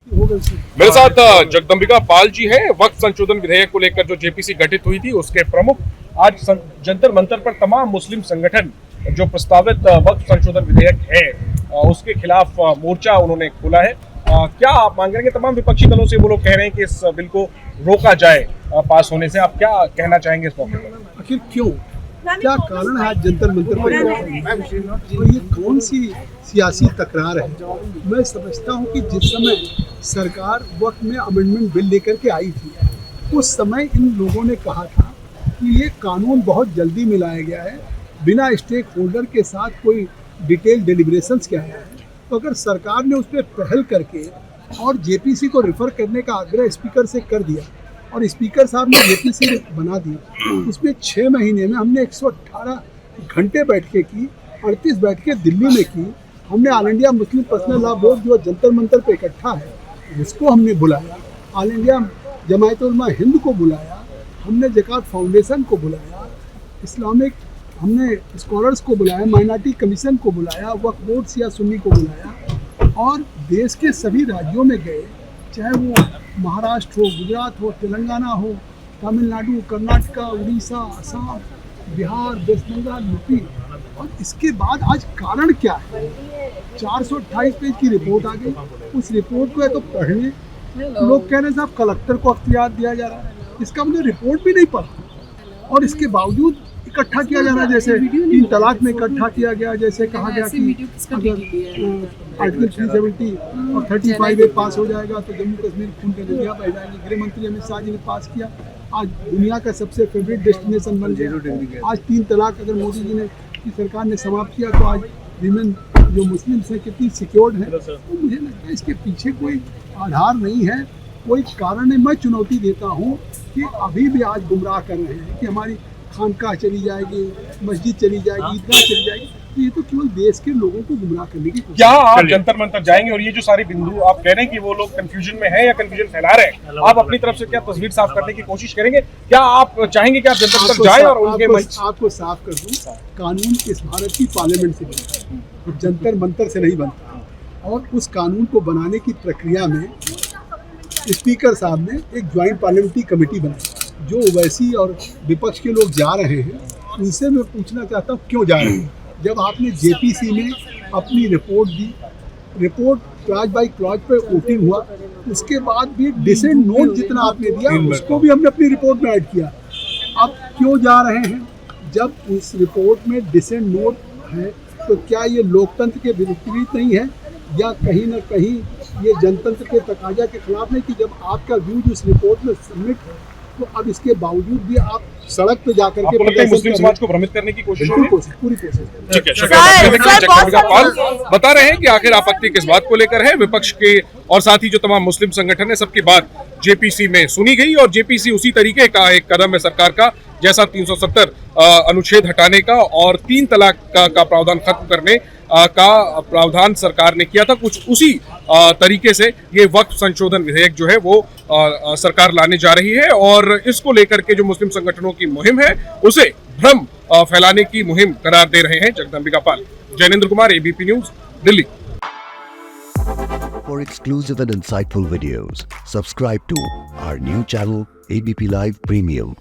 मेरे साथ जगदम्बिका पाल जी हैं। वक्त संशोधन विधेयक को लेकर जो जेपीसी गठित हुई थी उसके प्रमुख आज जंतर मंतर पर तमाम मुस्लिम संगठन जो प्रस्तावित वक्त संशोधन विधेयक है उसके खिलाफ मोर्चा उन्होंने खोला है। क्या आप मांग रहे हैं? तमाम विपक्षी दलों से वो लोग कह रहे हैं कि इस बिल को रोका जाए पास होने से। आप क्या कहना चाहेंगे इस मौके पर? आखिर क्यों, क्या कारण है आज जंतर मंतर पर? और ये कौन सी सियासी तकरार है? मैं समझता हूँ कि जिस समय सरकार वक्त में अमेंडमेंट बिल लेकर के आई थी उस समय इन लोगों ने कहा था कि ये कानून बहुत जल्दी में लाया गया है, बिना स्टेक होल्डर के साथ कोई डिटेल डिलिब्रेशंस किया है। तो अगर सरकार ने उस पर पहल करके और जेपीसी को रेफर करने का आग्रह स्पीकर से कर दिया और स्पीकर साहब ने जेपीसी बना दी, उसमें 6 महीने में हमने 118 घंटे बैठकें की, 38 बैठकें दिल्ली में की। हमने all India Muslim personal law board जो जंतर मंतर पे इकट्ठा है उसको हमने बुलाया, ऑल इंडिया जमायत उलमा हिंद को बुलाया, हमने ज़कात फाउंडेशन को बुलाया, इस्लामिक हमने स्कॉलर्स को बुलाया, माइनॉरिटी कमीशन को बुलाया, वक्फ बोर्ड सिया सुन्नी को बुलाया और देश के सभी राज्यों में गए, चाहे वो महाराष्ट्र हो, गुजरात हो, तेलंगाना हो, तमिलनाडु, कर्नाटका, उड़ीसा, असम, बिहार, वेस्ट बंगाल, यूपी। और इसके बाद आज कारण क्या है? 428 पेज की रिपोर्ट आ गई। उस रिपोर्ट को है तो पढ़ने लोग कह रहे हैं साहब कलेक्टर को अख्तियार दिया जा रहा है। इसका मतलब रिपोर्ट भी नहीं पढ़ा और इसके बावजूद इकट्ठा किया जा रहा है। जैसे 3 तलाक में इकट्ठा किया गया, जैसे कहा गया कि अगर आर्टिकल 370 और 35 पास हो जाएगा तो जम्मू कश्मीर खून के नदियाँ बह जाएंगी। गृह मंत्री अमित शाह जी ने पास किया, आज दुनिया का सबसे फेवरेट डेस्टिनेशन बन गया। आज 3 तलाक अगर मोदी जी ने की सरकार ने समाप्त किया तो आज वीमेन जो मुस्लिम्स हैं कितनी सिक्योर्ड है। तो मुझे लगता है इसके पीछे कोई आधार नहीं है, कोई कारण नहीं। मैं चुनौती देता हूँ कि अभी भी आज गुमराह कर रहे हैं कि हमारी खानकाह चली जाएगी, मस्जिद चली जाएगी, ईदगाह चली जाएगी। तो ये तो केवल देश के लोगों को गुमराह करने की कोशिश। क्या आप जंतर मंतर जाएंगे और ये जो सारे बिंदु आप कह रहे हैं कि वो लोग कंफ्यूजन में है या कंफ्यूजन फैला रहे हैं, आप अपनी तरफ से क्या तस्वीर साफ करने की कोशिश करेंगे? क्या आप चाहेंगे कि आप जंतर मंतर जाएं और उनके आपको साफ कर दूं, कानून इस भारत की पार्लियामेंट से बनता है, जंतर मंतर से नहीं बनता। और उस कानून को बनाने की प्रक्रिया में स्पीकर साहब ने एक ज्वाइंट पार्लियामेंट्री कमेटी बनाई। जो ओवैसी और विपक्ष के लोग जा रहे हैं उनसे मैं पूछना चाहता हूँ क्यों जा रहे हैं? जब आपने जेपीसी में अपनी report the, report clause by clause पे वोटिंग हुआ, उसके बाद भी डिसेंट नोट जितना आपने दिया उसको भी हमने अपनी रिपोर्ट में ऐड किया। अब क्यों जा रहे हैं? जब उस रिपोर्ट में डिसेंट नोट है तो क्या ये लोकतंत्र के विपरीत नहीं है या कहीं ना कहीं ये जनतंत्र के तकाजा के खिलाफ नहीं कि जब आपका व्यू उस रिपोर्ट में सबमिट है तो अब इसके बावजूद भी आप सड़क पे जाकर के मुस्लिम समाज को भ्रमित करने की कोशिश पूरी कोशिश। ठीक है, जगदम्बिका पाल बता रहे हैं कि आखिर आपत्ति किस बात को लेकर है। विपक्ष के और साथ ही जो तमाम मुस्लिम संगठन है सबकी बात जेपीसी में सुनी गई और जेपीसी उसी तरीके का एक कदम है सरकार का जैसा 370 अनुच्छेद हटाने का और 3 तलाक का प्रावधान खत्म करने का प्रावधान सरकार ने किया था। कुछ उसी तरीके से ये वक्फ संशोधन विधेयक जो है वो सरकार लाने जा रही है और इसको लेकर के जो मुस्लिम संगठनों की मुहिम है उसे भ्रम फैलाने की मुहिम करार दे रहे हैं Jagdambika Pal. Jainendra Kumar, ABP news, Delhi. For exclusive and insightful videos, subscribe to our new channel ABP Live Premium.